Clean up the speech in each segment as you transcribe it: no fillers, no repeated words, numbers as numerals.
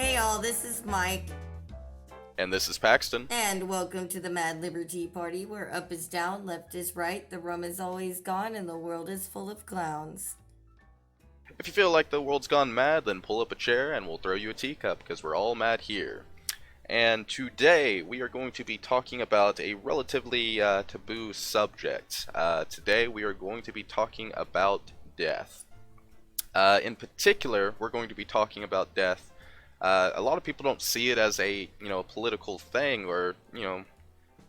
Hey all, this is Mike, And this is Paxton. and welcome to the Mad Liberty Party, where up is down, left is right, the rum is always gone, and the world is full of clowns. If you feel like the world's gone mad, then pull up a chair and we'll throw you a teacup, because we're all mad here. And today we are going to be talking about a relatively taboo subject. Today we are going to be talking about death. In particular, we're going to be talking about death. A lot of people don't see it as a political thing, or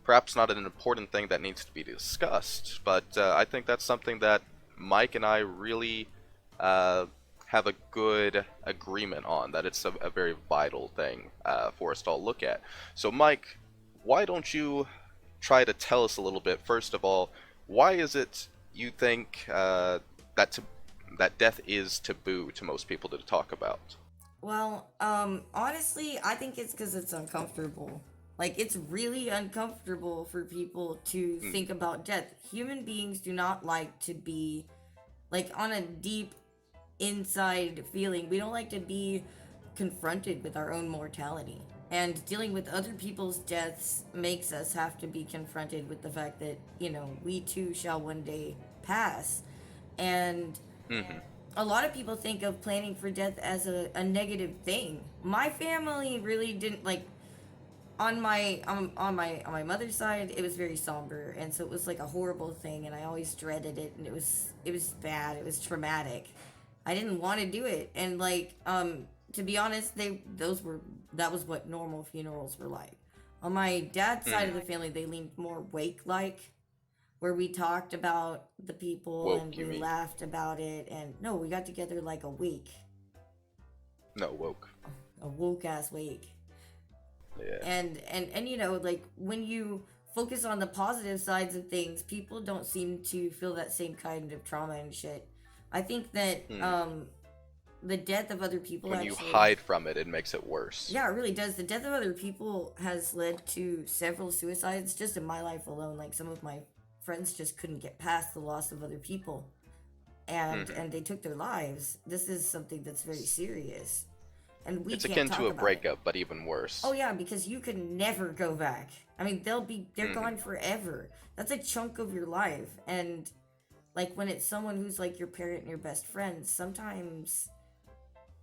perhaps not an important thing that needs to be discussed. But I think that's something that Mike and I really have a good agreement on, that it's a very vital thing for us to all look at. So Mike, why don't you try to tell us a little bit, first of all, why is it you think that death is taboo to most people to talk about? Well, honestly, I think it's because it's uncomfortable. Like, it's really uncomfortable for people to Hmm. think about death. Human beings do not like to be, like, on a deep inside feeling. We don't like to be confronted with our own mortality. And dealing with other people's deaths makes us have to be confronted with the fact that, we too shall one day pass. And Mm-hmm. a lot of people think of planning for death as a negative thing. My family really didn't like on my mother's side it was very somber, and so it was like a horrible thing, and I always dreaded it, and it was bad, it was traumatic. I didn't want to do it, and like to be honest, that was what normal funerals were like. On my dad's side of Mm. the family, they leaned more wake like, where we talked about the people and Woke, you we mean? laughed about it, and no, we got together like a week, No, woke. a woke ass wake. Yeah. And like when you focus on the positive sides of things, people don't seem to feel that same kind of trauma and shit. I think that Hmm. the death of other people When you actually, hide from it, it makes it worse. yeah, it really does. The death of other people has led to several suicides just in my life alone. Like, some of my friends just couldn't get past the loss of other people, and Mm-hmm. they took their lives. This is something that's very serious, and we It's can't akin to talk a about it. breakup, but even worse. Oh yeah, because you can never go back. I mean, they're Mm-hmm. gone forever. That's a chunk of your life. And like when it's someone who's like your parent and your best friend, sometimes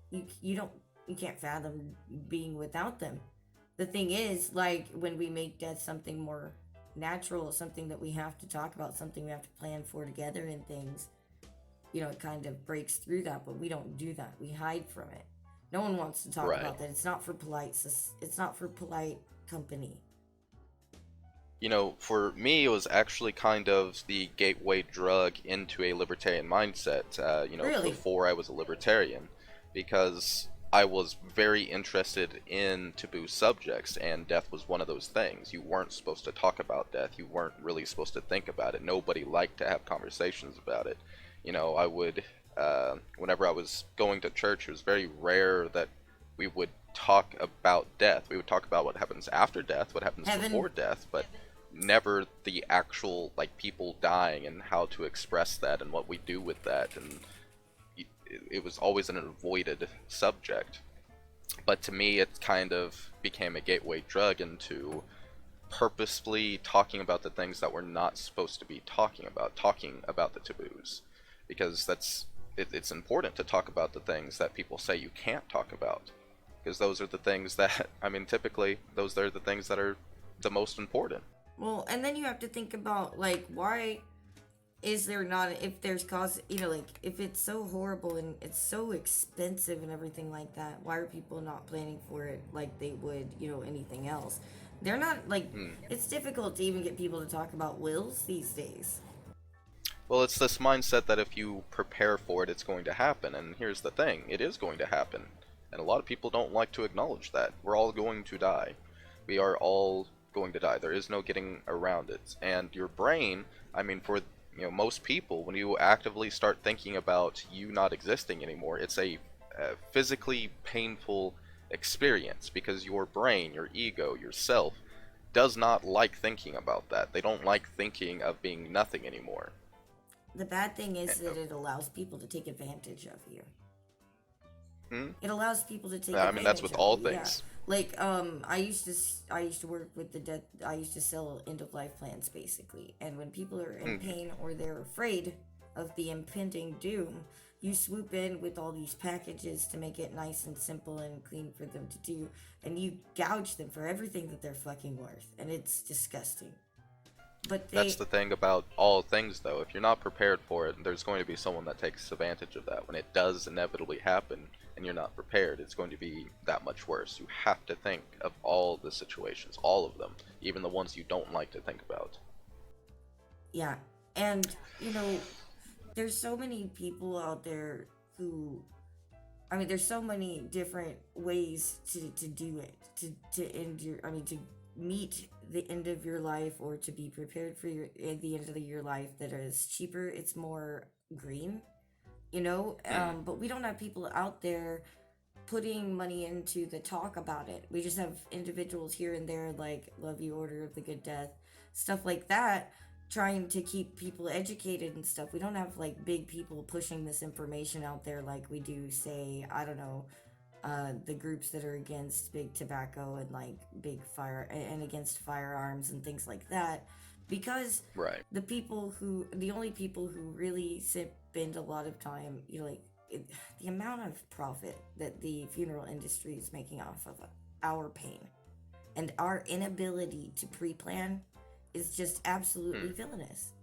you don't you can't fathom being without them. The thing is, like, when we make death something more natural, something that we have to talk about, something we have to plan for together and things, it kind of breaks through that, but we don't do that. We hide from it. No one wants to talk Right. about that. It's not for polite company. For me, it was actually kind of the gateway drug into a libertarian mindset, Really? before I was a libertarian, because I was very interested in taboo subjects, and death was one of those things. You weren't supposed to talk about death. You weren't really supposed to think about it. Nobody liked to have conversations about it. I would, whenever I was going to church, it was very rare that we would talk about death. We would talk about what happens after death, what happens Heaven. before death, but never the actual, like, people dying and how to express that and what we do with that. And it was always an avoided subject. But to me, it kind of became a gateway drug into purposefully talking about the things that we're not supposed to be talking about the taboos, because it's important to talk about the things that people say you can't talk about, because those are the things that I mean, typically those are the things that are the most important. Well, and then you have to think about, like, why is there not, if there's cause, like, if it's so horrible and it's so expensive and everything like that, why are people not planning for it like they would, anything else? They're not, like, Hmm. it's difficult to even get people to talk about wills these days. Well, it's this mindset that if you prepare for it, it's going to happen. And here's the thing, it is going to happen. And a lot of people don't like to acknowledge that. We're all going to die. We are all going to die. There is no getting around it. And your brain, I mean, for most people, when you actively start thinking about you not existing anymore, it's a physically painful experience, because your brain, your ego, yourself, does not like thinking about that. They don't like thinking of being nothing anymore. The bad thing is Eh, that it allows people to take advantage of you. It allows people to take I mean, that's advantage with of all it. Yeah. things. Like I used to work with the death. I used to sell end of life plans basically. And when people are in Mm, pain or they're afraid of the impending doom, you swoop in with all these packages to make it nice and simple and clean for them to do, and you gouge them for everything that they're fucking worth, and it's disgusting. But that's they, the thing about all things, though. If you're not prepared for it, there's going to be someone that takes advantage of that. When it does inevitably happen and you're not prepared, it's going to be that much worse. You have to think of all the situations, all of them, even the ones you don't like to think about. yeah, and there's so many people out there who, I mean, there's so many different ways to do it, to end your, I mean, to meet the end of your life or to be prepared for the end of your life that is cheaper. It's more green, Mm, but we don't have people out there putting money into the talk about it. We just have individuals here and there like Love You, Order of the Good Death, stuff like that, trying to keep people educated and stuff. We don't have like big people pushing this information out there like we do, say, I don't know, the groups that are against big tobacco and like big fire and against firearms and things like that, because right. the only people who really spend a lot of time, like the amount of profit that the funeral industry is making off of our pain and our inability to pre-plan is just absolutely Hmm. villainous.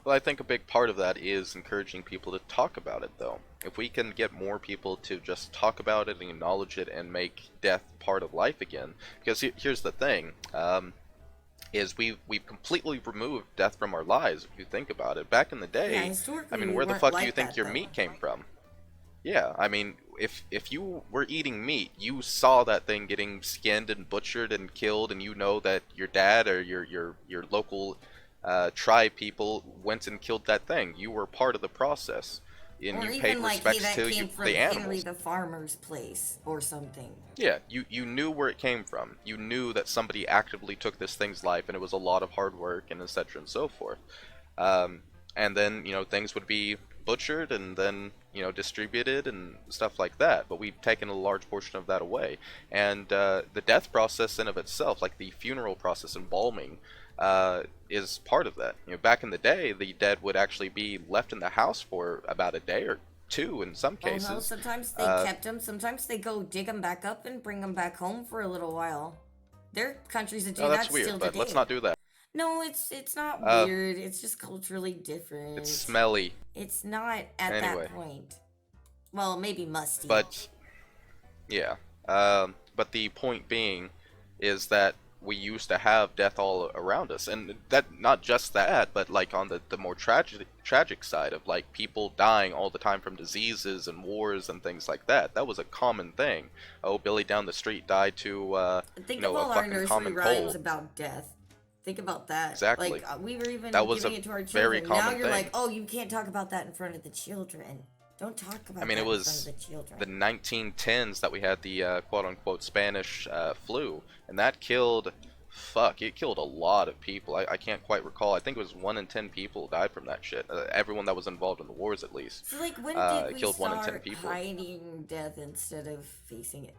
Well, I think a big part of that is encouraging people to talk about it, though. If we can get more people to just talk about it and acknowledge it and make death part of life again, because here's the thing, is we've completely removed death from our lives. If you think about it, back in the Yeah, day, I historically mean, we where the weren't fuck do you like think that your though. meat came from? Yeah, I mean, if you were eating meat, you saw that thing getting skinned and butchered and killed, and you know that your dad or your local tribe people went and killed that thing. You were part of the process, and Or you paid even like, hey, respects that to came from the Henry animals. the farmer's place or something. Yeah, you knew where it came from. You knew that somebody actively took this thing's life, and it was a lot of hard work, and etc. and so forth. Um, and then things would be butchered and then distributed and stuff like that. But we've taken a large portion of that away, and the death process in of itself, like the funeral process, embalming, is part of that. Back in the day, the dead would actually be left in the house for about a day or two in some Oh hell, cases. sometimes they Uh, kept them, sometimes they go dig them back up and bring them back home for a little while. There are countries that oh, do that's that weird, still but let's today. not do that. No, it's not Uh, weird. It's just culturally it's different. smelly It's not at that anyway. point. Well, maybe musty. But yeah, but the point being is that we used to have death all around us, and that not just that, but like on the more tragic side of like people dying all the time from diseases and wars and things like that. That was a common thing. Oh, Billy down the street died to Think of a all our fucking nursery common rhymes cold. about death. Think about that. Like, Exactly. we were even That was giving a it to our very children. Now common you're like, thing. oh, you can't talk about that in front of the children. Don't talk I about mean, it that in front of was the children. the 1910s that we had the quote-unquote Spanish flu, and that killed, fuck, it killed a lot of people. I can't quite recall. I think it was 1 in 10 people died from that shit. Everyone that was involved in the wars, at least. So, like, when did It we killed 1 in 10 start people. hiding death instead of facing it?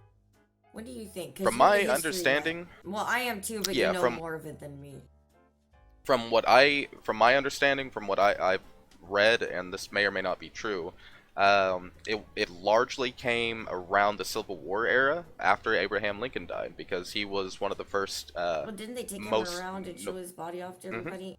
When do you think? From Because you're the my history nut. understanding, Well, I am too, but you yeah, know more of it than me. from my understanding, from what I've read, and this may or may not be true, it largely came around the Civil War era after Abraham Lincoln died, because he was one of the first Well, didn't they take him most around and no, show his body off to mhm. everybody?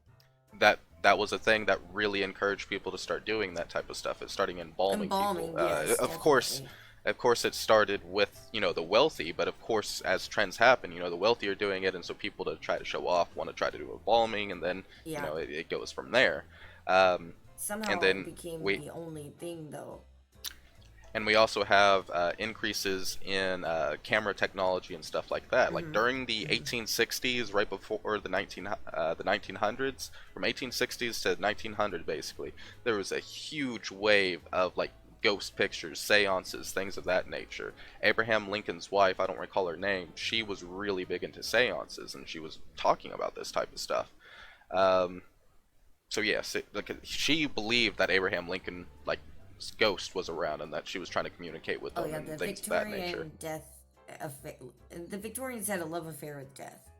That was a thing that really encouraged people to start doing that type of stuff, is starting embalming people. Embalming, yes, definitely. Of course, it started with the wealthy, but of course, as trends happen, the wealthy are doing it, and so people to try to show off want to try to do embalming, and then Yeah. it goes from there. Um, and Somehow it then became we the only thing, though. and we also have increases in camera technology and stuff like that. Like Mm-hmm. during the 1860s, right before the 1900s, from 1860s to 1900, basically, there was a huge wave of like ghost pictures, seances, things of that nature. Abraham Lincoln's wife, I don't recall her name, she was really big into seances, and she was talking about this type of stuff. Um, so yes, like she believed that Abraham Lincoln like ghost was around and that she was trying to communicate with Oh them yeah, and the things of that nature. Victorian death affair. The Victorians had a love affair with death.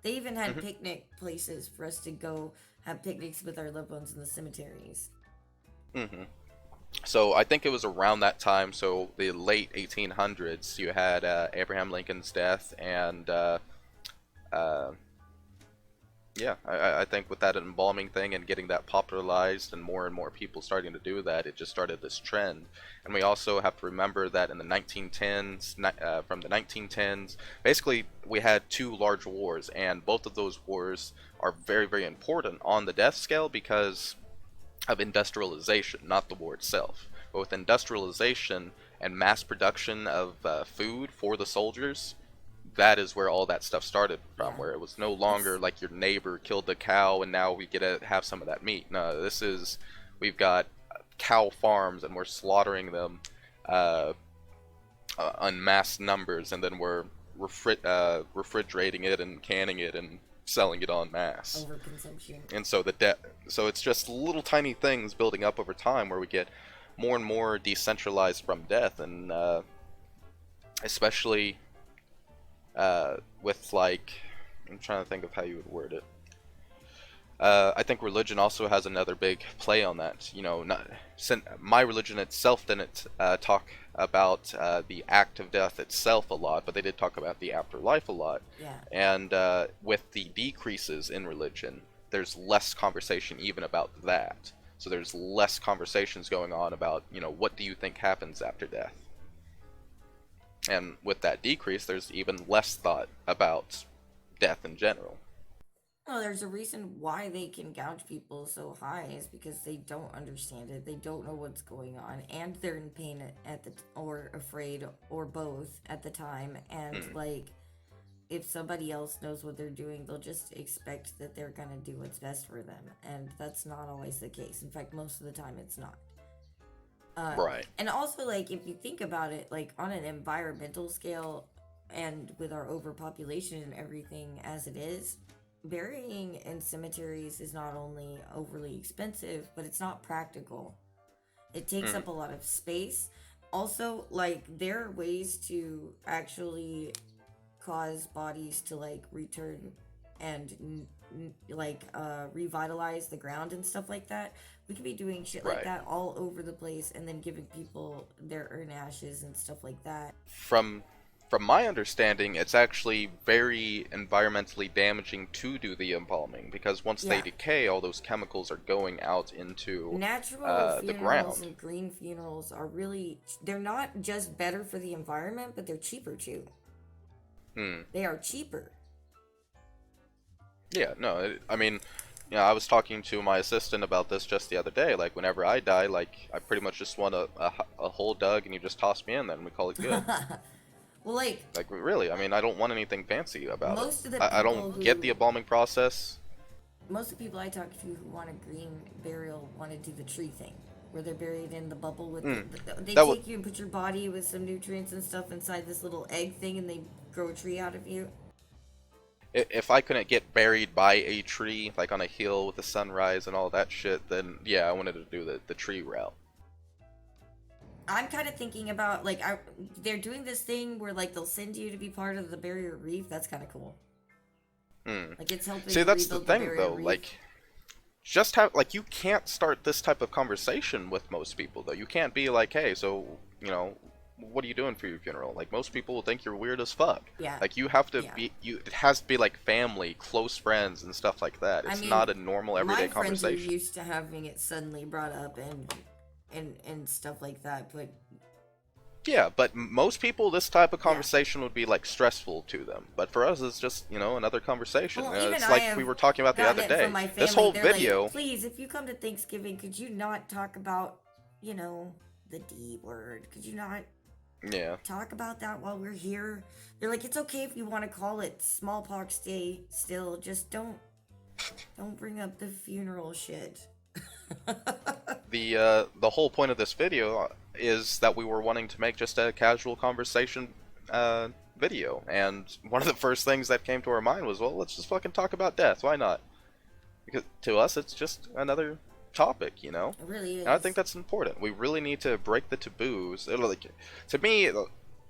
They even had Hmm. picnic places for us to go have picnics with our loved ones in the cemeteries. Hmm. So I think it was around that time, so the late 1800s, you had Abraham Lincoln's death, and uh, yeah, I think with that embalming thing and getting that popularized and more people starting to do that, it just started this trend. And we also have to remember that in the 1910s, from the 1910s, basically we had two large wars, and both of those wars are very important on the death scale because of industrialization, not the war itself. But with industrialization and mass production of food for the soldiers, that is where all that stuff started from, Yeah, where it was no it's longer like your neighbor killed the cow and now we get to have some of that meat. No, this is, we've got cow farms and we're slaughtering them uh, en mass numbers, and then we're refrigerating it and canning it and selling it en masse. overconsumption. And so so it's just little tiny things building up over time where we get more and more decentralized from death, and especially with like, I'm trying to think of how you would word it. I think religion also has another big play on that. You know, not my religion itself didn't talk about the act of death itself a lot, but they did talk about the afterlife a lot. Yeah. And with the decreases in religion, there's less conversation even about that. So there's less conversations going on about, you know, what do you think happens after death? And with that decrease, there's even less thought about death in general. Well, there's a reason why they can gouge people so high is because they don't understand it. They don't know what's going on, and they're in pain at the or afraid or both at the time. And Hmm. like, if somebody else knows what they're doing, they'll just expect that they're gonna do what's best for them, and that's not always the case. In fact, most of the time, it's not. Uh, Right. and also, like, if you think about it, like on an environmental scale, and with our overpopulation and everything as it is, burying in cemeteries is not only overly expensive, but it's not practical. It takes Hmm. up a lot of space. Also, like, there are ways to actually cause bodies to like return and revitalize the ground and stuff like that. We could be doing shit like Right. that all over the place and then giving people their urn ashes and stuff like that. From my understanding, it's actually very environmentally damaging to do the embalming because once they Yeah. decay, all those chemicals are going out into Natural the funerals ground. and green funerals are really, they're not just better for the environment, but they're cheaper too. Hmm. They are cheaper. Yeah. No. I mean, yeah. I was talking to my assistant about this just the other day. Like, whenever I die, like, I pretty much just want a hole dug and you just toss me in there and we call it good. Well, like, Like, really, I mean, I don't want anything fancy about it. most of the I people don't get the who embalming process. most of the people I talk to who want a green burial want to do the tree thing, where they're buried in the bubble with Mm. they That would take you and put your body with some nutrients and stuff inside this little egg thing, and they grow a tree out of you. if I couldn't get buried by a tree, like on a hill with the sunrise and all that shit, then yeah, I wanted to do the tree route. I'm kind of thinking about like they're doing this thing where like they'll send you to be part of the barrier reef. That's kind of cool. Hmm. Like it's helping See, that's the rebuild the thing barrier though. reef. Like, just have like you can't start this type of conversation with most people though. You can't be like, hey, so you know, what are you doing for your funeral? Like most people will think you're weird as fuck. Yeah, Like you have to yeah. be you. It has to be like family, close friends, and stuff like that. I It's mean, not a normal everyday my friends are conversation. used to having it suddenly brought up and stuff like that, but Yeah, but most people, this type of yeah. conversation would be like stressful to them. But for us, it's just another conversation. Well, even It's I like we have were talking about the gotten other it from day. my This family. whole They're video, like, please, if you come to Thanksgiving, could you not talk about, the D word? Could you not yeah, talk about that while we're here? They're like, it's okay if you want to call it Smallpox Day still, just don't bring up the funeral shit. the whole point of this video is that we were wanting to make just a casual conversation video, and one of the first things that came to our mind was, well, let's just fucking talk about death. Why not? Because to us, it's just another topic, you know? It really And I think is. that's important. We really need to break the taboos. Like, to me,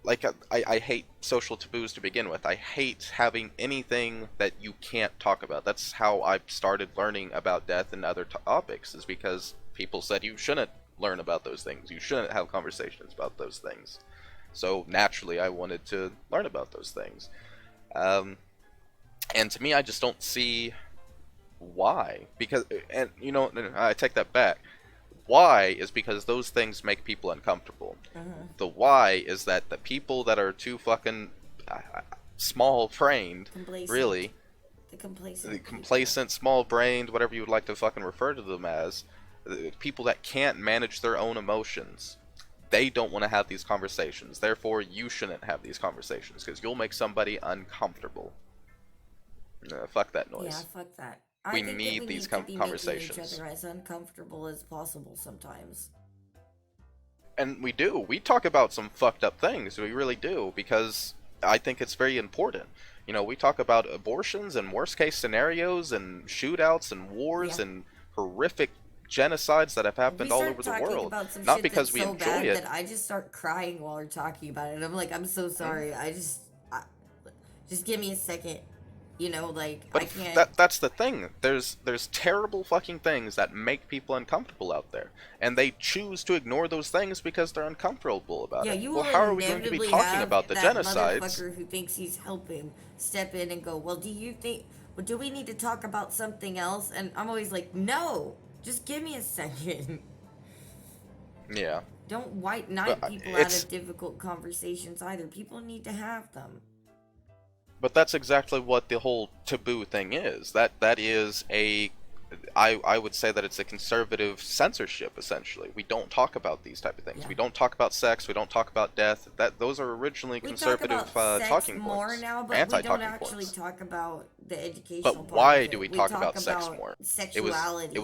like I hate social taboos to begin with. I hate having anything that you can't talk about. That's how I started learning about death and other topics, is because people said you shouldn't learn about those things. You shouldn't have conversations about those things. So naturally, I wanted to learn about those things. Um, and to me, I just don't see why. Because, and you know, I take that back. Why is because those things make people uncomfortable. The why is that the people that are too fucking small-brained, Complacent. really, The people. complacent, small-brained, whatever you would like to fucking refer to them as, people that can't manage their own emotions, they don't want to have these conversations. Therefore, you shouldn't have these conversations because you'll make somebody uncomfortable. Fuck that Yeah, noise. fuck that. I We think that need we these need to be making each conversations. other as uncomfortable as possible sometimes. And we do. We talk about some fucked up things. We really do, because I think it's very important. You know, we talk about abortions and worst case scenarios and shootouts and wars Yeah. and horrific genocides that have We happened all over start the talking world. about some Not shit that's because we so enjoy bad it. that I just start crying while we're talking about it. I'm like, I'm so Hmm? sorry. Just give me a second. You know, like But I can't. that's the thing. There's terrible fucking things that make people uncomfortable out there, and they choose to ignore those things because they're uncomfortable about Yeah, it. you Well, will how are we going to be inevitably talking have about the that genocides? motherfucker who thinks he's helping step in and go, well, do you think, well, do we need to talk about something else? And I'm always like, no, just give me a second. Yeah, Don't white but knight people out it's of difficult conversations either. People need to have them. But that's exactly what the whole taboo thing is. That is a I would say that it's a conservative censorship essentially. We don't talk about these type of things. Yeah. We don't talk about sex, we don't talk about death. That those are originally We talk conservative about sex talking more points, now, but we don't anti-talking actually points. talk about the educational But part of why do it. we We talk talk about sex about more? It was sexuality.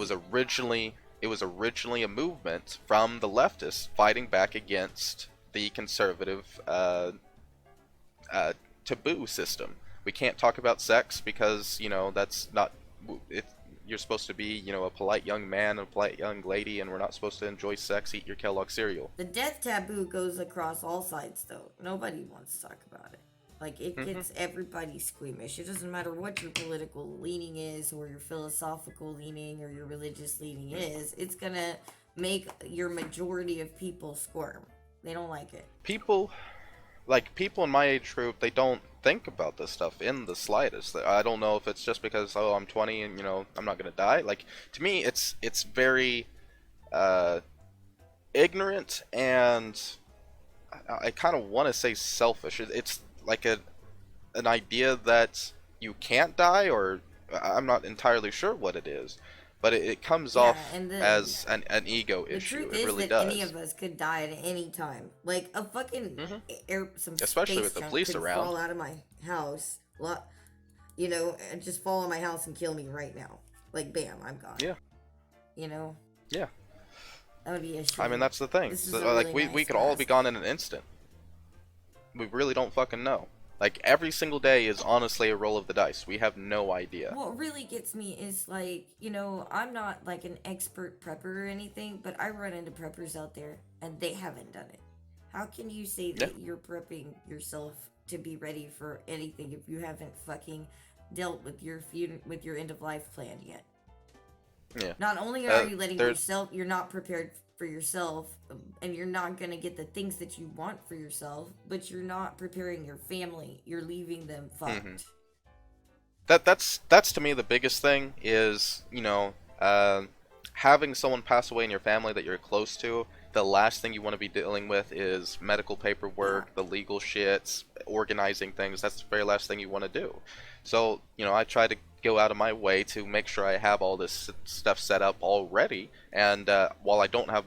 originally a movement from the leftists fighting back against the conservative uh, taboo system. We can't talk about sex because, you know, that's not it. You're supposed to be, you know, a polite young man, a polite young lady, and we're not supposed to enjoy sex, eat your Kellogg cereal. The death taboo goes across all sides, though. Nobody wants to talk about it. Like, it Hmm. gets everybody squeamish. It doesn't matter what your political leaning is, or your philosophical leaning, or your religious leaning is, it's gonna make your majority of people squirm. They don't like it. People, like people in my age group, they don't think about this stuff in the slightest. I don't know if it's just because, oh, I'm 20 and, you know, I'm not gonna die. Like, to me, it's very uh, ignorant, and I kind of want to say selfish. It's like an idea that you can't die, or I'm not entirely sure what it is, but it comes Yeah, off and as an ego the issue. truth It is really that any does. of us could die at any time. Like a fucking Hmm. some Especially space with the chunk police could around. fall out of my house, you know, and just fall on my house and kill me right now. Like bam, I'm gone. Yeah, You know, yeah. that would be a I mean, shame. that's the thing. This is a So, like, really we nice could all be glass. gone in an instant. We really don't fucking know. Like, every single day is honestly a roll of the dice. We have no idea. What really gets me is like, you know, I'm not like an expert prepper or anything, but I run into preppers out there and they haven't done it. How can you say Yeah. that you're prepping yourself to be ready for anything if you haven't fucking dealt with with your end of life plan yet? Yeah. Not only are you letting There. yourself, you're not prepared for yourself, and you're not gonna get the things that you want for yourself, but you're not preparing your family. You're leaving them Hmm. fucked. That's to me the biggest thing is, you know, having someone pass away in your family that you're close to. The last thing you want to be dealing with is medical Yeah. paperwork, the legal shits, organizing things. That's the very last thing you want to do. So, you know, I try to go out of my way to make sure I have all this stuff set up already. And while I don't have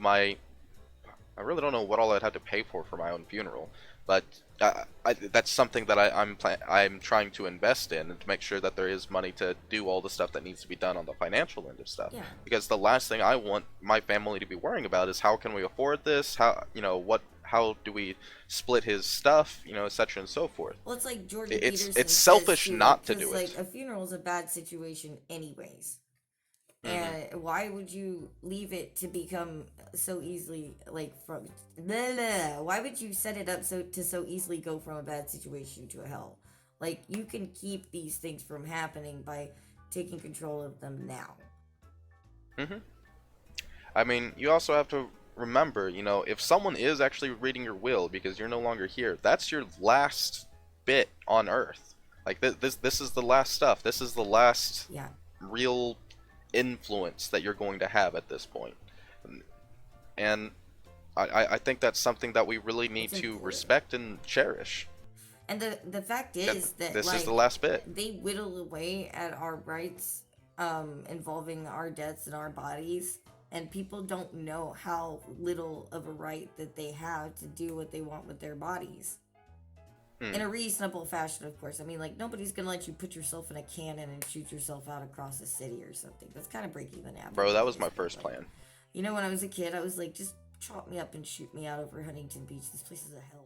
I really don't know what all I'd have to pay for my own funeral, but that's something that I'm trying to invest in, and to make sure that there is money to do all the stuff that needs to be done on the financial end of stuff. Yeah. Because the last thing I want my family to be worrying about is how can we afford this? How, you know, how do we split his stuff? You know, etc. and so forth. Well, it's like Jordan It's Peterson says selfish too, like, not to because do like it. a funeral is a bad situation anyways. And why would you leave it to become so easily like from blah, blah. Why would you set it up so easily go from a bad situation to a hell? Like, you can keep these things from happening by taking control of them now. Mm-hmm. I mean, you also have to remember, you know, if someone is actually reading your will because you're no longer here, that's your last bit on Earth. Like this is the last stuff. This is the last real influence that you're going to have at this point. And I think that's something that we really need to respect and cherish. And the fact is that this like, is the last bit. They whittle away at our rights involving our deaths and our bodies, and people don't know how little of a right that they have to do what they want with their bodies. In a reasonable fashion, of course. I mean, like, nobody's gonna let you put yourself in a cannon and shoot yourself out across a city or something. That's kind of breaking the nap. Bro, that was my first plan. You know, when I was a kid, I was like, just chop me up and shoot me out over Huntington Beach. This place is a hellhole.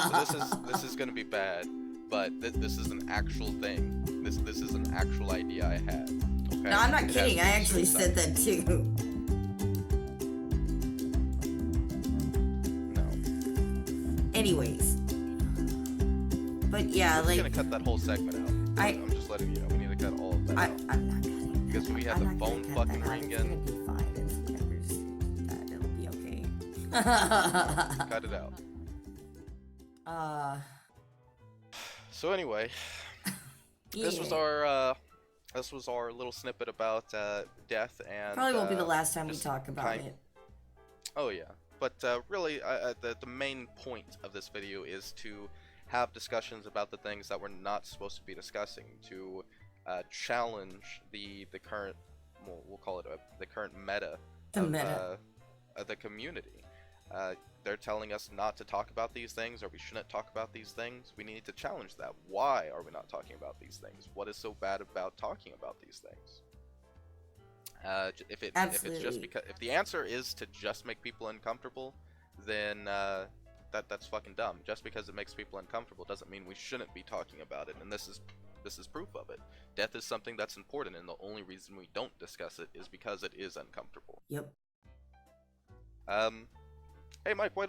Okay, so this is gonna be bad, but this is an actual thing. This is an actual idea I had. Okay? No, I'm not kidding. I actually said that too. Anyways, but yeah, we're gonna cut that whole segment out. I'm just letting you know. We need to cut all of that out. I'm not cutting that. Because we have the phone fucking ring again. It's gonna be fine. It'll be okay. Cut it out. So anyway, this was our little snippet about death and. Probably won't be the last time we talk about it. Oh yeah. But really, the main point of this video is to have discussions about the things that we're not supposed to be discussing, to challenge the current, we'll call it the current meta of the community. They're telling us not to talk about these things, or we shouldn't talk about these things. We need to challenge that. Why are we not talking about these things? What is so bad about talking about these things? If it's just because if the answer is to just make people uncomfortable, then that's fucking dumb. Just because it makes people uncomfortable doesn't mean we shouldn't be talking about it, and this is proof of it. Death is something that's important, and the only reason we don't discuss it is because it is uncomfortable. Yep. Hey Mike, why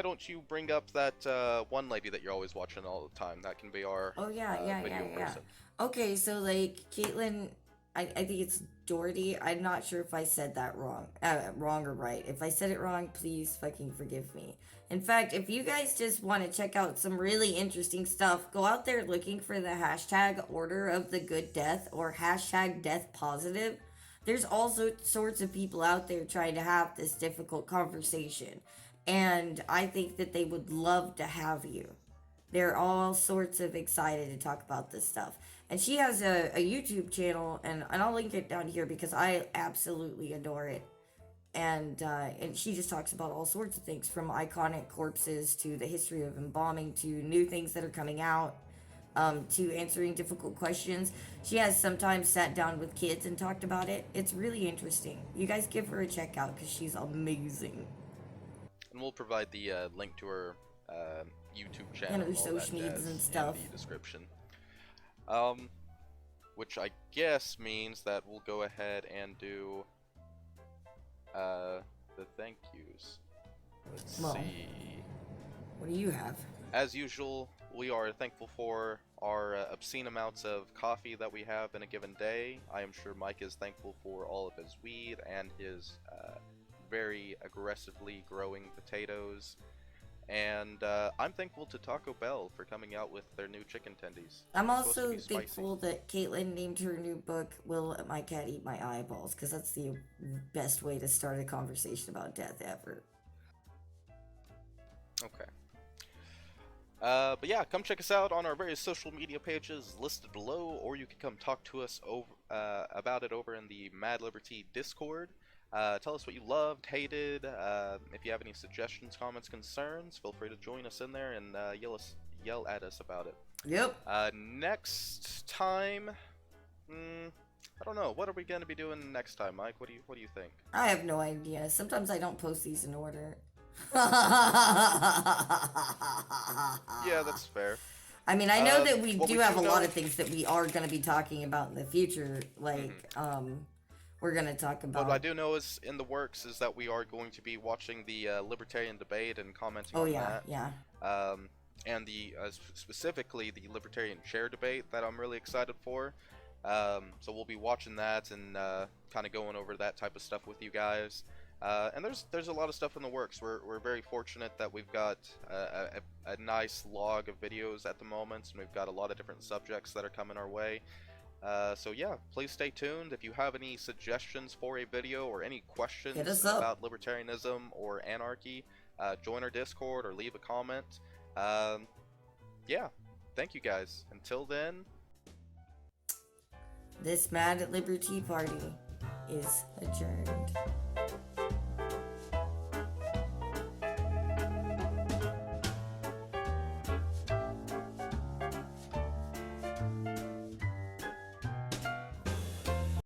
don't you bring up that one lady that you're always watching all the time? That can be our video person. Okay, so like Caitlin, I think it's Doughty. I'm not sure if I said that wrong or right. If I said it wrong, please fucking forgive me. In fact, if you guys just want to check out some really interesting stuff, go out there looking for the hashtag Order of the Good Death or hashtag Death Positive. There's all sorts of people out there trying to have this difficult conversation, and I think that they would love to have you. They're all sorts of excited to talk about this stuff. And she has a YouTube channel, and I'll link it down here because I absolutely adore it. And she just talks about all sorts of things, from iconic corpses to the history of embalming to new things that are coming out, to answering difficult questions. She has sometimes sat down with kids and talked about it. It's really interesting. You guys give her a check out because she's amazing. And we'll provide the link to her YouTube channel and her social medias and stuff in the description. Which I guess means that we'll go ahead and do the thank yous. Let's see. What do you have? As usual, we are thankful for our obscene amounts of coffee that we have in a given day. I am sure Mike is thankful for all of his weed and his very aggressively growing potatoes. And I'm thankful to Taco Bell for coming out with their new chicken tendies. I'm also thankful that Caitlin named her new book, Will My Cat Eat My Eyeballs? Because that's the best way to start a conversation about death ever. Okay. But yeah, come check us out on our various social media pages listed below, or you can come talk to us about it over in the Mad LiberTEA Discord. Tell us what you loved, hated. If you have any suggestions, comments, concerns, feel free to join us in there and yell at us about it. Yep. Next time, I don't know. What are we gonna be doing next time, Mike? What do you think? I have no idea. Sometimes I don't post these in order. Yeah, that's fair. I mean, I know that we what do we have a do lot know- of things that we are going to be talking about in the future. Like, we're going to talk about. What I do know is in the works is that we are going to be watching the Libertarian debate and commenting Oh on yeah, that. yeah. And the specifically the Libertarian chair debate that I'm really excited for. So we'll be watching that and kind of going over that type of stuff with you guys. And there's a lot of stuff in the works. We're very fortunate that we've got a nice log of videos at the moment, and we've got a lot of different subjects that are coming our way. So yeah, please stay tuned. If you have any suggestions for a video or any questions Hit us up. about libertarianism or anarchy, join our Discord or leave a comment. Yeah, thank you guys. Until then, This Mad at LiberTEA party is adjourned.